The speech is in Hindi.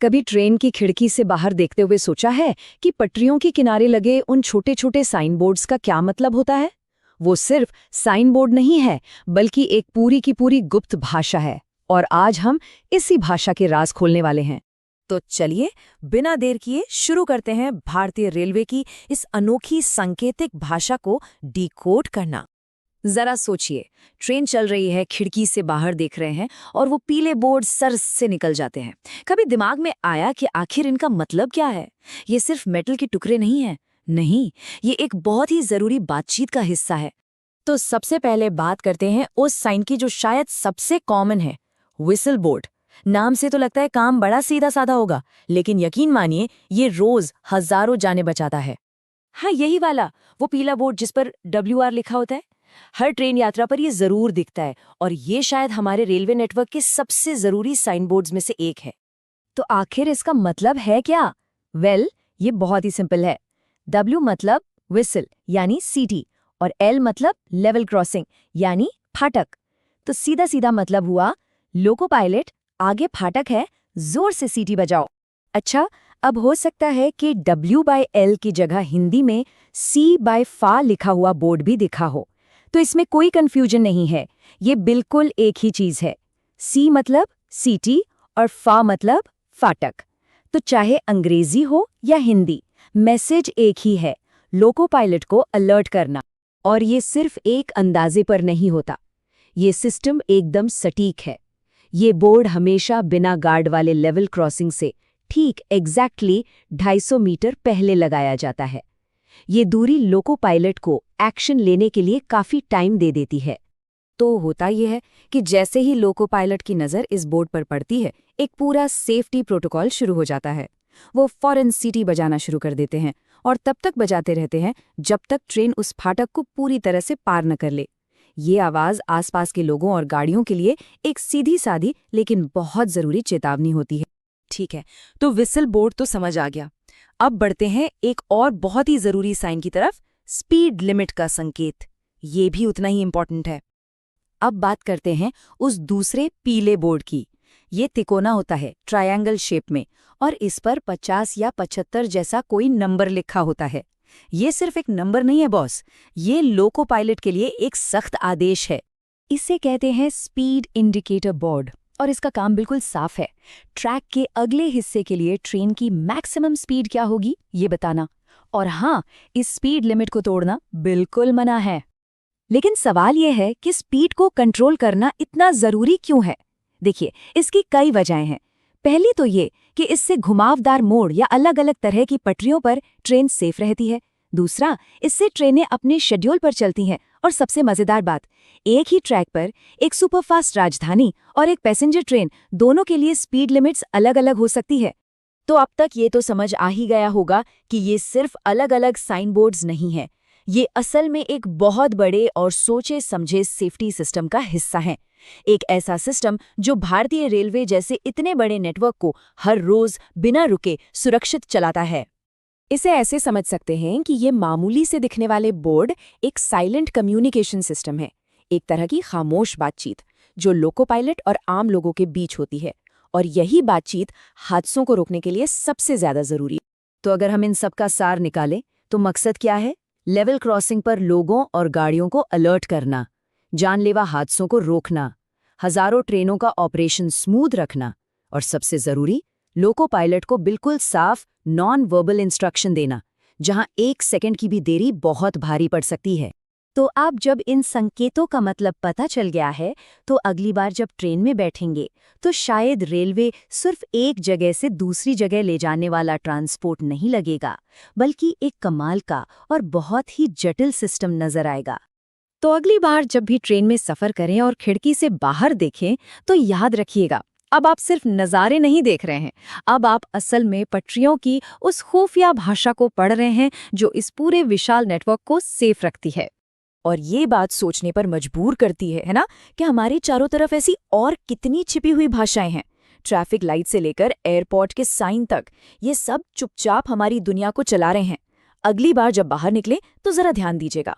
कभी ट्रेन की खिड़की से बाहर देखते हुए सोचा है कि पटरियों के किनारे लगे उन छोटे छोटे साइन बोर्ड्स का क्या मतलब होता है? वो सिर्फ साइन बोर्ड नहीं है, बल्कि एक पूरी की पूरी गुप्त भाषा है। और आज हम इसी भाषा के राज खोलने वाले हैं। तो चलिए बिना देर किए शुरू करते हैं भारतीय रेलवे की इस अनोखी सांकेतिक भाषा को डिकोड करना। जरा सोचिए, ट्रेन चल रही है, खिड़की से बाहर देख रहे हैं और वो पीले बोर्ड सर से निकल जाते हैं। कभी दिमाग में आया कि आखिर इनका मतलब क्या है? ये सिर्फ मेटल के टुकड़े नहीं हैं। नहीं, ये एक बहुत ही जरूरी बातचीत का हिस्सा है। तो सबसे पहले बात करते हैं उस साइन की जो शायद सबसे कॉमन है, व्हिसल बोर्ड। नाम से तो लगता है काम बड़ा सीधा साधा होगा, लेकिन यकीन मानिए ये रोज हजारों जानें बचाता है। हाँ, यही वाला, वो पीला बोर्ड जिस पर WR लिखा होता है। हर ट्रेन यात्रा पर ये जरूर दिखता है और ये शायद हमारे रेलवे नेटवर्क के सबसे जरूरी साइन बोर्ड्स में से एक है। तो आखिर इसका मतलब है क्या? ये बहुत ही सिंपल है। W मतलब व्हिसल यानी सीटी और L मतलब लेवल क्रॉसिंग यानी फाटक। तो सीधा सीधा मतलब हुआ, लोको पायलट आगे फाटक है, जोर से सीटी बजाओ। अच्छा, अब हो सकता है कि W/L की जगह हिंदी में C/फा लिखा हुआ बोर्ड भी दिखा हो। तो इसमें कोई कंफ्यूजन नहीं है, ये बिल्कुल एक ही चीज है। C मतलब सीटी और फा मतलब फाटक। तो चाहे अंग्रेजी हो या हिंदी, मैसेज एक ही है, लोको पायलट को अलर्ट करना। और ये सिर्फ एक अंदाजे पर नहीं होता, ये सिस्टम एकदम सटीक है। ये बोर्ड हमेशा बिना गार्ड वाले लेवल क्रॉसिंग से ठीक एग्जैक्टली 250 मीटर पहले लगाया जाता है। ये दूरी लोको पायलट को एक्शन लेने के लिए काफी टाइम दे देती है। तो होता यह है कि जैसे ही लोको पायलट की नज़र इस बोर्ड पर पड़ती है, एक पूरा सेफ्टी प्रोटोकॉल शुरू हो जाता है। वो फौरन सीटी बजाना शुरू कर देते हैं और तब तक बजाते रहते हैं जब तक ट्रेन उस फाटक को पूरी तरह से पार न कर ले। ये आवाज़ आसपास के लोगों और गाड़ियों के लिए एक सीधी सादी लेकिन बहुत ज़रूरी चेतावनी होती है। ठीक है, तो व्हिसल बोर्ड तो समझ आ गया। अब बढ़ते हैं एक और बहुत ही ज़रूरी साइन की तरफ, स्पीड लिमिट का संकेत। ये भी उतना ही इम्पोर्टेंट है। अब बात करते हैं उस दूसरे पीले बोर्ड की। ये तिकोना होता है, ट्रायंगल शेप में, और इस पर 50 या 75 जैसा कोई नंबर लिखा होता है। ये सिर्फ एक नंबर नहीं है बॉस, ये लोको पायलट के लिए एक सख्त आदेश है। इसे कहते हैं स्पीड इंडिकेटर बोर्ड और इसका काम बिल्कुल साफ है। ट्रैक के अगले हिस्से के लिए ट्रेन की मैक्सिमम स्पीड क्या होगी ये बताना। और हाँ, इस स्पीड लिमिट को तोड़ना बिल्कुल मना है। लेकिन सवाल यह है कि स्पीड को कंट्रोल करना इतना जरूरी क्यों है? देखिए, इसकी कई वजहें हैं। पहली तो ये कि इससे घुमावदार मोड़ या अलग अलग तरह की पटरियों पर ट्रेन सेफ रहती है। दूसरा, इससे ट्रेनें अपने शेड्यूल पर चलती हैं। और सबसे मजेदार बात, एक ही ट्रैक पर एक सुपरफास्ट राजधानी और एक पैसेंजर ट्रेन, दोनों के लिए स्पीड लिमिट्स अलग अलग हो सकती है। तो अब तक ये तो समझ आ ही गया होगा कि ये सिर्फ अलग अलग साइन बोर्ड्स नहीं है, ये असल में एक बहुत बड़े और सोचे समझे सेफ्टी सिस्टम का हिस्सा है। एक ऐसा सिस्टम जो भारतीय रेलवे जैसे इतने बड़े नेटवर्क को हर रोज बिना रुके सुरक्षित चलाता है। इसे ऐसे समझ सकते हैं कि ये मामूली से दिखने वाले बोर्ड एक साइलेंट कम्युनिकेशन सिस्टम है, एक तरह की खामोश बातचीत जो लोको पायलट और आम लोगों के बीच होती है। और यही बातचीत हादसों को रोकने के लिए सबसे ज्यादा जरूरी। तो अगर हम इन सब का सार निकालें तो मकसद क्या है? लेवल क्रॉसिंग पर लोगों और गाड़ियों को अलर्ट करना, जानलेवा हादसों को रोकना, हजारों ट्रेनों का ऑपरेशन स्मूथ रखना, और सबसे जरूरी, लोको पायलट को बिल्कुल साफ नॉन वर्बल इंस्ट्रक्शन देना, जहां 1 सेकंड की भी देरी बहुत भारी पड़ सकती है। तो आप जब इन संकेतों का मतलब पता चल गया है, तो अगली बार जब ट्रेन में बैठेंगे तो शायद रेलवे सिर्फ एक जगह से दूसरी जगह ले जाने वाला ट्रांसपोर्ट नहीं लगेगा, बल्कि एक कमाल का और बहुत ही जटिल सिस्टम नजर आएगा। तो अगली बार जब भी ट्रेन में सफर करें और खिड़की से बाहर देखें, तो याद रखिएगा, अब आप सिर्फ नज़ारे नहीं देख रहे हैं, अब आप असल में पटरियों की उस खुफिया भाषा को पढ़ रहे हैं जो इस पूरे विशाल नेटवर्क को सेफ रखती है। और ये बात सोचने पर मजबूर करती है ना, कि हमारे चारों तरफ ऐसी और कितनी छिपी हुई भाषाएं हैं। ट्रैफिक लाइट से लेकर एयरपोर्ट के साइन तक, ये सब चुपचाप हमारी दुनिया को चला रहे हैं। अगली बार जब बाहर निकले तो जरा ध्यान दीजिएगा।